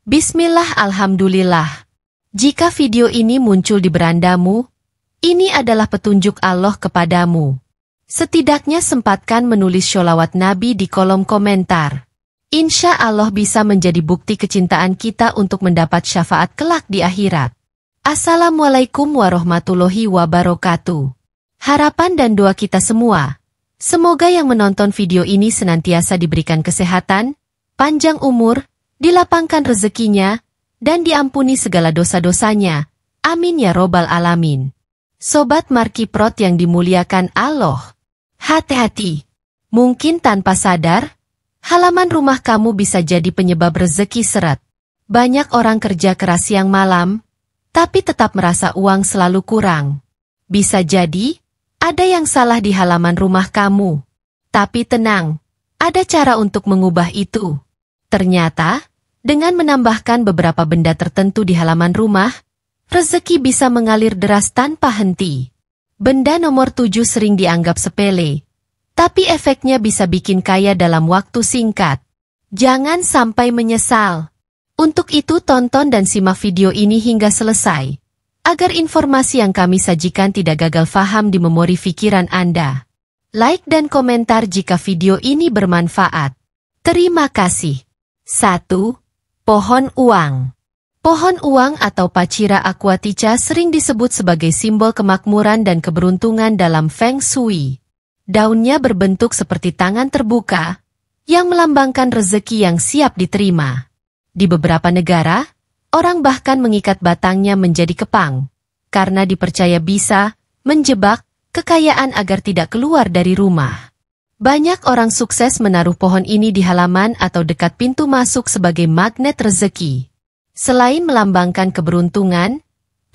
Bismillah, alhamdulillah. Jika video ini muncul di berandamu, ini adalah petunjuk Allah kepadamu. Setidaknya sempatkan menulis sholawat Nabi di kolom komentar. Insya Allah bisa menjadi bukti kecintaan kita untuk mendapat syafaat kelak di akhirat. Assalamualaikum warahmatullahi wabarakatuh. Harapan dan doa kita semua, semoga yang menonton video ini senantiasa diberikan kesehatan, panjang umur, dilapangkan rezekinya, dan diampuni segala dosa-dosanya. Amin ya robbal alamin. Sobat Markiprot yang dimuliakan Allah, hati-hati. Mungkin tanpa sadar, halaman rumah kamu bisa jadi penyebab rezeki seret. Banyak orang kerja keras siang malam, tapi tetap merasa uang selalu kurang. Bisa jadi, ada yang salah di halaman rumah kamu. Tapi tenang, ada cara untuk mengubah itu. Ternyata, dengan menambahkan beberapa benda tertentu di halaman rumah, rezeki bisa mengalir deras tanpa henti. Benda nomor 7 sering dianggap sepele, tapi efeknya bisa bikin kaya dalam waktu singkat. Jangan sampai menyesal. Untuk itu tonton dan simak video ini hingga selesai, agar informasi yang kami sajikan tidak gagal faham di memori pikiran Anda. Like dan komentar jika video ini bermanfaat. Terima kasih. 1. Pohon uang. Pohon uang atau Pachira aquatica sering disebut sebagai simbol kemakmuran dan keberuntungan dalam Feng Shui. Daunnya berbentuk seperti tangan terbuka, yang melambangkan rezeki yang siap diterima. Di beberapa negara, orang bahkan mengikat batangnya menjadi kepang, karena dipercaya bisa menjebak kekayaan agar tidak keluar dari rumah. Banyak orang sukses menaruh pohon ini di halaman atau dekat pintu masuk sebagai magnet rezeki. Selain melambangkan keberuntungan,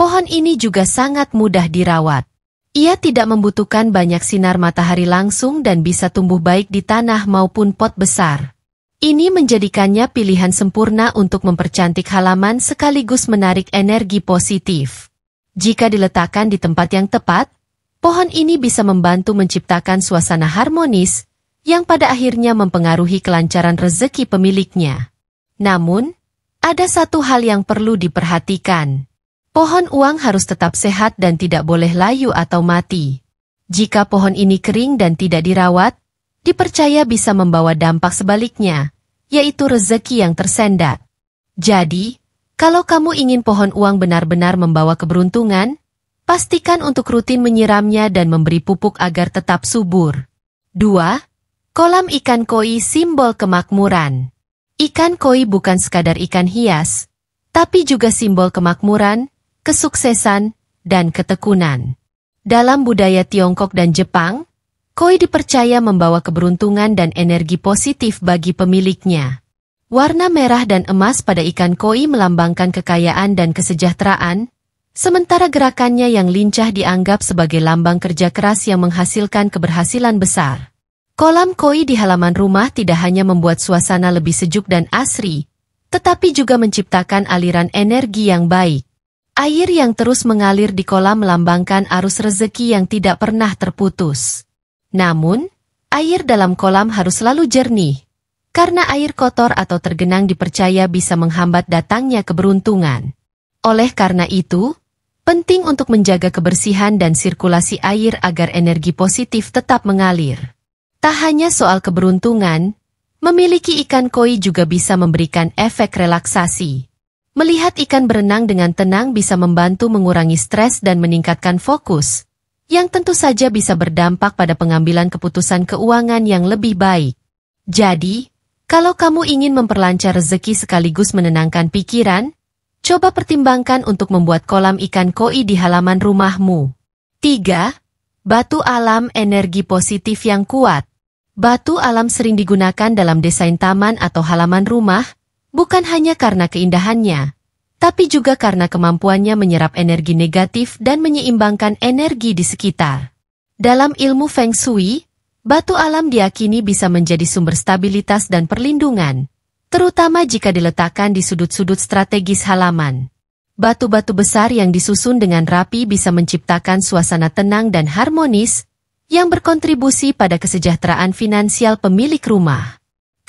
pohon ini juga sangat mudah dirawat. Ia tidak membutuhkan banyak sinar matahari langsung dan bisa tumbuh baik di tanah maupun pot besar. Ini menjadikannya pilihan sempurna untuk mempercantik halaman sekaligus menarik energi positif. Jika diletakkan di tempat yang tepat, pohon ini bisa membantu menciptakan suasana harmonis yang pada akhirnya mempengaruhi kelancaran rezeki pemiliknya. Namun, ada satu hal yang perlu diperhatikan. Pohon uang harus tetap sehat dan tidak boleh layu atau mati. Jika pohon ini kering dan tidak dirawat, dipercaya bisa membawa dampak sebaliknya, yaitu rezeki yang tersendat. Jadi, kalau kamu ingin pohon uang benar-benar membawa keberuntungan, pastikan untuk rutin menyiramnya dan memberi pupuk agar tetap subur. 2. Kolam ikan koi, simbol kemakmuran. Ikan koi bukan sekadar ikan hias, tapi juga simbol kemakmuran, kesuksesan, dan ketekunan. Dalam budaya Tiongkok dan Jepang, koi dipercaya membawa keberuntungan dan energi positif bagi pemiliknya. Warna merah dan emas pada ikan koi melambangkan kekayaan dan kesejahteraan, sementara gerakannya yang lincah dianggap sebagai lambang kerja keras yang menghasilkan keberhasilan besar. Kolam koi di halaman rumah tidak hanya membuat suasana lebih sejuk dan asri, tetapi juga menciptakan aliran energi yang baik. Air yang terus mengalir di kolam melambangkan arus rezeki yang tidak pernah terputus. Namun, air dalam kolam harus selalu jernih, karena air kotor atau tergenang dipercaya bisa menghambat datangnya keberuntungan. Oleh karena itu, penting untuk menjaga kebersihan dan sirkulasi air agar energi positif tetap mengalir. Tak hanya soal keberuntungan, memiliki ikan koi juga bisa memberikan efek relaksasi. Melihat ikan berenang dengan tenang bisa membantu mengurangi stres dan meningkatkan fokus, yang tentu saja bisa berdampak pada pengambilan keputusan keuangan yang lebih baik. Jadi, kalau kamu ingin memperlancar rezeki sekaligus menenangkan pikiran, coba pertimbangkan untuk membuat kolam ikan koi di halaman rumahmu. 3. Batu alam, energi positif yang kuat. Batu alam sering digunakan dalam desain taman atau halaman rumah, bukan hanya karena keindahannya, tapi juga karena kemampuannya menyerap energi negatif dan menyeimbangkan energi di sekitar. Dalam ilmu Feng Shui, batu alam diyakini bisa menjadi sumber stabilitas dan perlindungan, terutama jika diletakkan di sudut-sudut strategis halaman. Batu-batu besar yang disusun dengan rapi bisa menciptakan suasana tenang dan harmonis, yang berkontribusi pada kesejahteraan finansial pemilik rumah.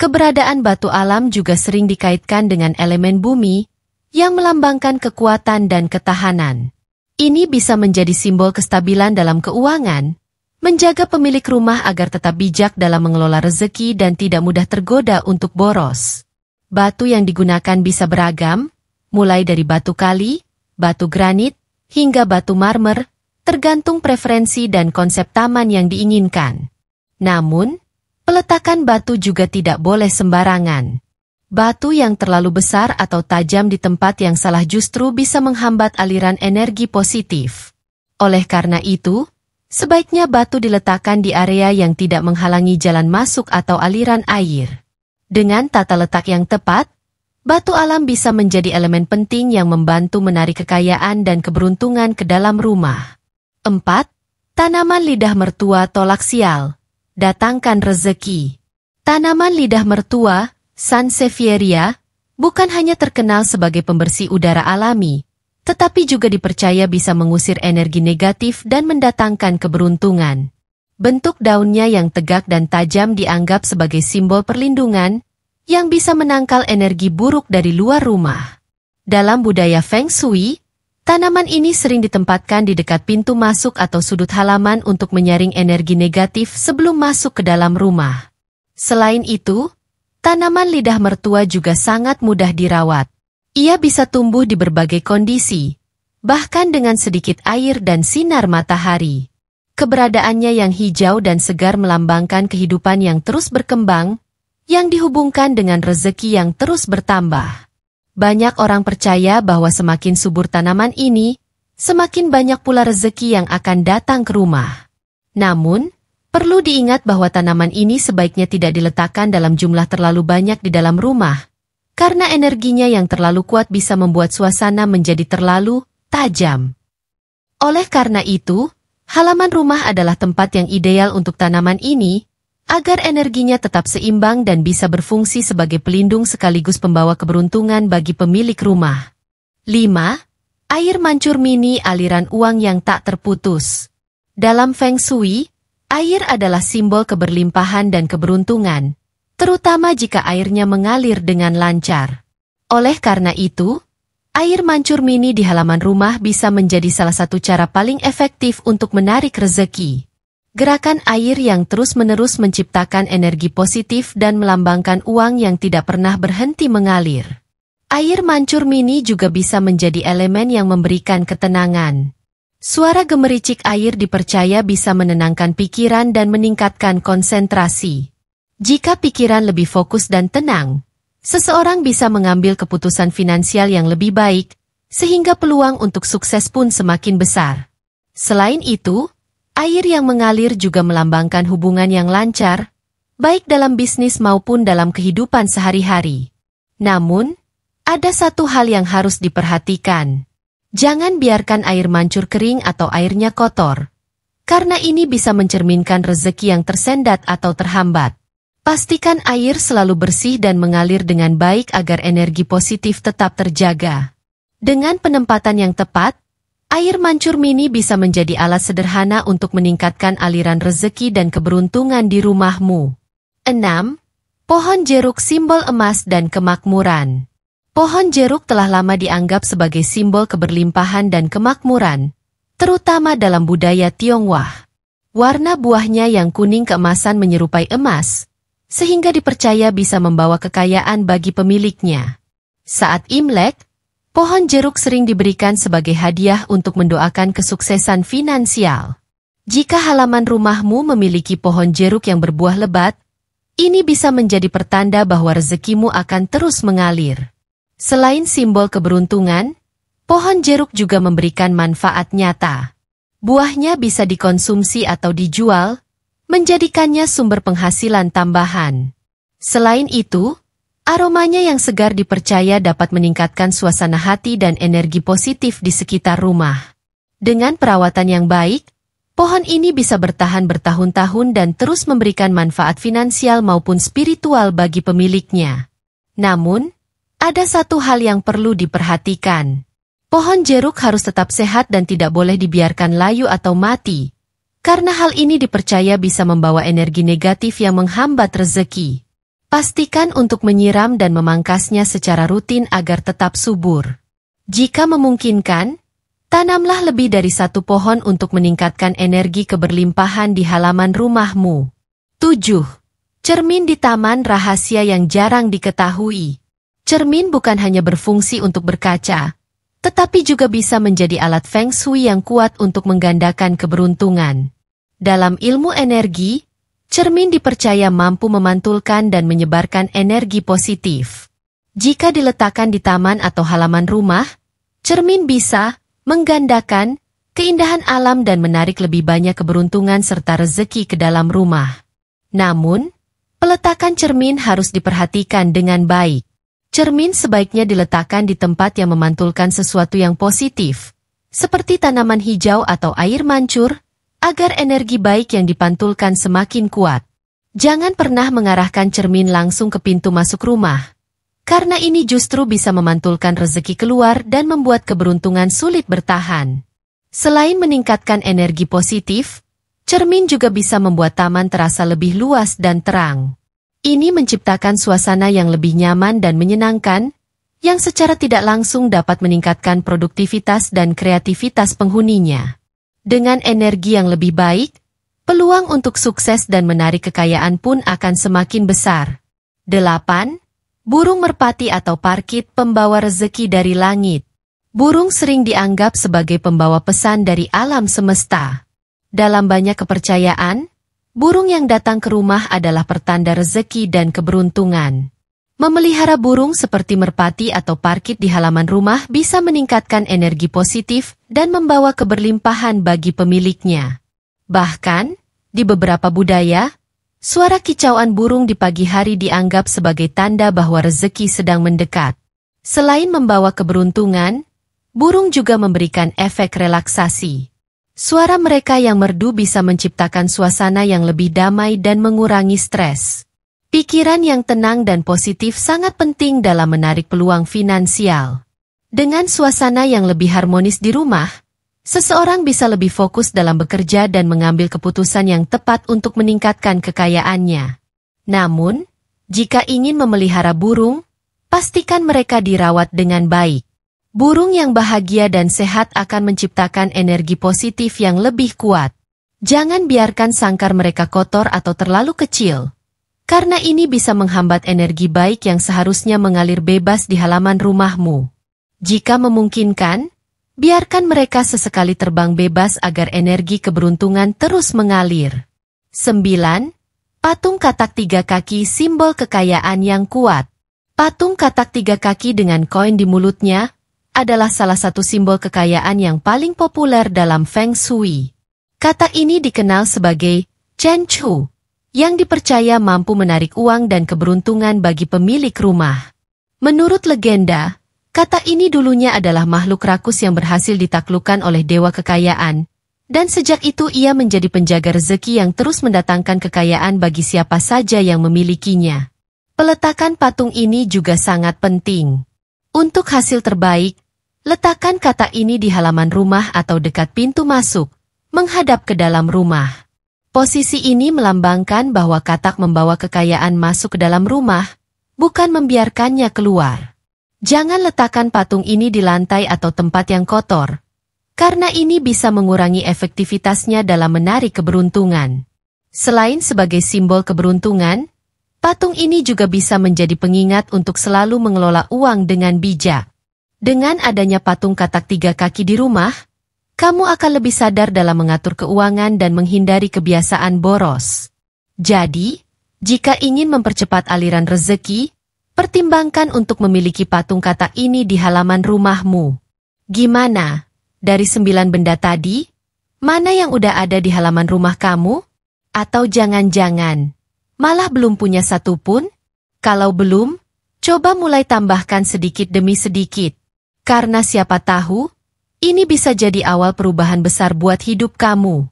Keberadaan batu alam juga sering dikaitkan dengan elemen bumi, yang melambangkan kekuatan dan ketahanan. Ini bisa menjadi simbol kestabilan dalam keuangan, menjaga pemilik rumah agar tetap bijak dalam mengelola rezeki dan tidak mudah tergoda untuk boros. Batu yang digunakan bisa beragam, mulai dari batu kali, batu granit, hingga batu marmer, tergantung preferensi dan konsep taman yang diinginkan. Namun, peletakan batu juga tidak boleh sembarangan. Batu yang terlalu besar atau tajam di tempat yang salah justru bisa menghambat aliran energi positif. Oleh karena itu, sebaiknya batu diletakkan di area yang tidak menghalangi jalan masuk atau aliran air. Dengan tata letak yang tepat, batu alam bisa menjadi elemen penting yang membantu menarik kekayaan dan keberuntungan ke dalam rumah. 4. Tanaman lidah mertua tolak sial. Datangkan rezeki. Tanaman lidah mertua, Sansevieria, bukan hanya terkenal sebagai pembersih udara alami, tetapi juga dipercaya bisa mengusir energi negatif dan mendatangkan keberuntungan. Bentuk daunnya yang tegak dan tajam dianggap sebagai simbol perlindungan, yang bisa menangkal energi buruk dari luar rumah. Dalam budaya Feng Shui, tanaman ini sering ditempatkan di dekat pintu masuk atau sudut halaman untuk menyaring energi negatif sebelum masuk ke dalam rumah. Selain itu, tanaman lidah mertua juga sangat mudah dirawat. Ia bisa tumbuh di berbagai kondisi, bahkan dengan sedikit air dan sinar matahari. Keberadaannya yang hijau dan segar melambangkan kehidupan yang terus berkembang, yang dihubungkan dengan rezeki yang terus bertambah. Banyak orang percaya bahwa semakin subur tanaman ini, semakin banyak pula rezeki yang akan datang ke rumah. Namun, perlu diingat bahwa tanaman ini sebaiknya tidak diletakkan dalam jumlah terlalu banyak di dalam rumah, karena energinya yang terlalu kuat bisa membuat suasana menjadi terlalu tajam. Oleh karena itu, halaman rumah adalah tempat yang ideal untuk tanaman ini, agar energinya tetap seimbang dan bisa berfungsi sebagai pelindung sekaligus pembawa keberuntungan bagi pemilik rumah. 5. Air mancur mini aliran uang yang tak terputus. Dalam Feng Shui, air adalah simbol keberlimpahan dan keberuntungan, terutama jika airnya mengalir dengan lancar. Oleh karena itu, air mancur mini di halaman rumah bisa menjadi salah satu cara paling efektif untuk menarik rezeki. Gerakan air yang terus-menerus menciptakan energi positif dan melambangkan uang yang tidak pernah berhenti mengalir. Air mancur mini juga bisa menjadi elemen yang memberikan ketenangan. Suara gemericik air dipercaya bisa menenangkan pikiran dan meningkatkan konsentrasi. Jika pikiran lebih fokus dan tenang, seseorang bisa mengambil keputusan finansial yang lebih baik, sehingga peluang untuk sukses pun semakin besar. Selain itu, air yang mengalir juga melambangkan hubungan yang lancar, baik dalam bisnis maupun dalam kehidupan sehari-hari. Namun, ada satu hal yang harus diperhatikan. Jangan biarkan air mancur kering atau airnya kotor, karena ini bisa mencerminkan rezeki yang tersendat atau terhambat. Pastikan air selalu bersih dan mengalir dengan baik agar energi positif tetap terjaga. Dengan penempatan yang tepat, air mancur mini bisa menjadi alat sederhana untuk meningkatkan aliran rezeki dan keberuntungan di rumahmu. 6. Pohon jeruk simbol emas dan kemakmuran. Pohon jeruk telah lama dianggap sebagai simbol keberlimpahan dan kemakmuran, terutama dalam budaya Tionghoa. Warna buahnya yang kuning keemasan menyerupai emas, sehingga dipercaya bisa membawa kekayaan bagi pemiliknya. Saat Imlek, pohon jeruk sering diberikan sebagai hadiah untuk mendoakan kesuksesan finansial. Jika halaman rumahmu memiliki pohon jeruk yang berbuah lebat, ini bisa menjadi pertanda bahwa rezekimu akan terus mengalir. Selain simbol keberuntungan, pohon jeruk juga memberikan manfaat nyata. Buahnya bisa dikonsumsi atau dijual, menjadikannya sumber penghasilan tambahan. Selain itu, aromanya yang segar dipercaya dapat meningkatkan suasana hati dan energi positif di sekitar rumah. Dengan perawatan yang baik, pohon ini bisa bertahan bertahun-tahun dan terus memberikan manfaat finansial maupun spiritual bagi pemiliknya. Namun, ada satu hal yang perlu diperhatikan. Pohon jeruk harus tetap sehat dan tidak boleh dibiarkan layu atau mati, karena hal ini dipercaya bisa membawa energi negatif yang menghambat rezeki. Pastikan untuk menyiram dan memangkasnya secara rutin agar tetap subur. Jika memungkinkan, tanamlah lebih dari satu pohon untuk meningkatkan energi keberlimpahan di halaman rumahmu. 7. Cermin di taman rahasia yang jarang diketahui. Cermin bukan hanya berfungsi untuk berkaca, tetapi juga bisa menjadi alat feng shui yang kuat untuk menggandakan keberuntungan. Dalam ilmu energi, cermin dipercaya mampu memantulkan dan menyebarkan energi positif. Jika diletakkan di taman atau halaman rumah, cermin bisa menggandakan keindahan alam dan menarik lebih banyak keberuntungan serta rezeki ke dalam rumah. Namun, peletakan cermin harus diperhatikan dengan baik. Cermin sebaiknya diletakkan di tempat yang memantulkan sesuatu yang positif, seperti tanaman hijau atau air mancur, agar energi baik yang dipantulkan semakin kuat. Jangan pernah mengarahkan cermin langsung ke pintu masuk rumah, karena ini justru bisa memantulkan rezeki keluar dan membuat keberuntungan sulit bertahan. Selain meningkatkan energi positif, cermin juga bisa membuat taman terasa lebih luas dan terang. Ini menciptakan suasana yang lebih nyaman dan menyenangkan, yang secara tidak langsung dapat meningkatkan produktivitas dan kreativitas penghuninya. Dengan energi yang lebih baik, peluang untuk sukses dan menarik kekayaan pun akan semakin besar. 8. Burung merpati atau parkit pembawa rezeki dari langit. Burung sering dianggap sebagai pembawa pesan dari alam semesta. Dalam banyak kepercayaan, burung yang datang ke rumah adalah pertanda rezeki dan keberuntungan. Memelihara burung seperti merpati atau parkit di halaman rumah bisa meningkatkan energi positif dan membawa keberlimpahan bagi pemiliknya. Bahkan, di beberapa budaya, suara kicauan burung di pagi hari dianggap sebagai tanda bahwa rezeki sedang mendekat. Selain membawa keberuntungan, burung juga memberikan efek relaksasi. Suara mereka yang merdu bisa menciptakan suasana yang lebih damai dan mengurangi stres. Pikiran yang tenang dan positif sangat penting dalam menarik peluang finansial. Dengan suasana yang lebih harmonis di rumah, seseorang bisa lebih fokus dalam bekerja dan mengambil keputusan yang tepat untuk meningkatkan kekayaannya. Namun, jika ingin memelihara burung, pastikan mereka dirawat dengan baik. Burung yang bahagia dan sehat akan menciptakan energi positif yang lebih kuat. Jangan biarkan sangkar mereka kotor atau terlalu kecil, karena ini bisa menghambat energi baik yang seharusnya mengalir bebas di halaman rumahmu. Jika memungkinkan, biarkan mereka sesekali terbang bebas agar energi keberuntungan terus mengalir. 9. Patung katak 3 kaki simbol kekayaan yang kuat. Patung katak 3 kaki dengan koin di mulutnya adalah salah satu simbol kekayaan yang paling populer dalam Feng Shui. Katak ini dikenal sebagai Chen Chu, yang dipercaya mampu menarik uang dan keberuntungan bagi pemilik rumah. Menurut legenda, katak ini dulunya adalah makhluk rakus yang berhasil ditaklukkan oleh dewa kekayaan, dan sejak itu ia menjadi penjaga rezeki yang terus mendatangkan kekayaan bagi siapa saja yang memilikinya. Peletakan patung ini juga sangat penting. Untuk hasil terbaik, letakkan katak ini di halaman rumah atau dekat pintu masuk, menghadap ke dalam rumah. Posisi ini melambangkan bahwa katak membawa kekayaan masuk ke dalam rumah, bukan membiarkannya keluar. Jangan letakkan patung ini di lantai atau tempat yang kotor, karena ini bisa mengurangi efektivitasnya dalam menarik keberuntungan. Selain sebagai simbol keberuntungan, patung ini juga bisa menjadi pengingat untuk selalu mengelola uang dengan bijak. Dengan adanya patung katak 3 kaki di rumah, kamu akan lebih sadar dalam mengatur keuangan dan menghindari kebiasaan boros. Jadi, jika ingin mempercepat aliran rezeki, pertimbangkan untuk memiliki patung katak ini di halaman rumahmu. Gimana? Dari 9 benda tadi, mana yang udah ada di halaman rumah kamu? Atau jangan-jangan malah belum punya satu pun? Kalau belum, coba mulai tambahkan sedikit demi sedikit. Karena siapa tahu, ini bisa jadi awal perubahan besar buat hidup kamu.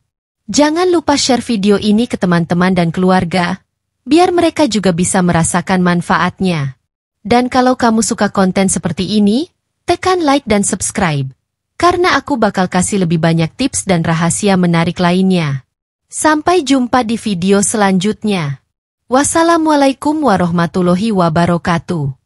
Jangan lupa share video ini ke teman-teman dan keluarga, biar mereka juga bisa merasakan manfaatnya. Dan kalau kamu suka konten seperti ini, tekan like dan subscribe, karena aku bakal kasih lebih banyak tips dan rahasia menarik lainnya. Sampai jumpa di video selanjutnya. Wassalamualaikum warahmatullahi wabarakatuh.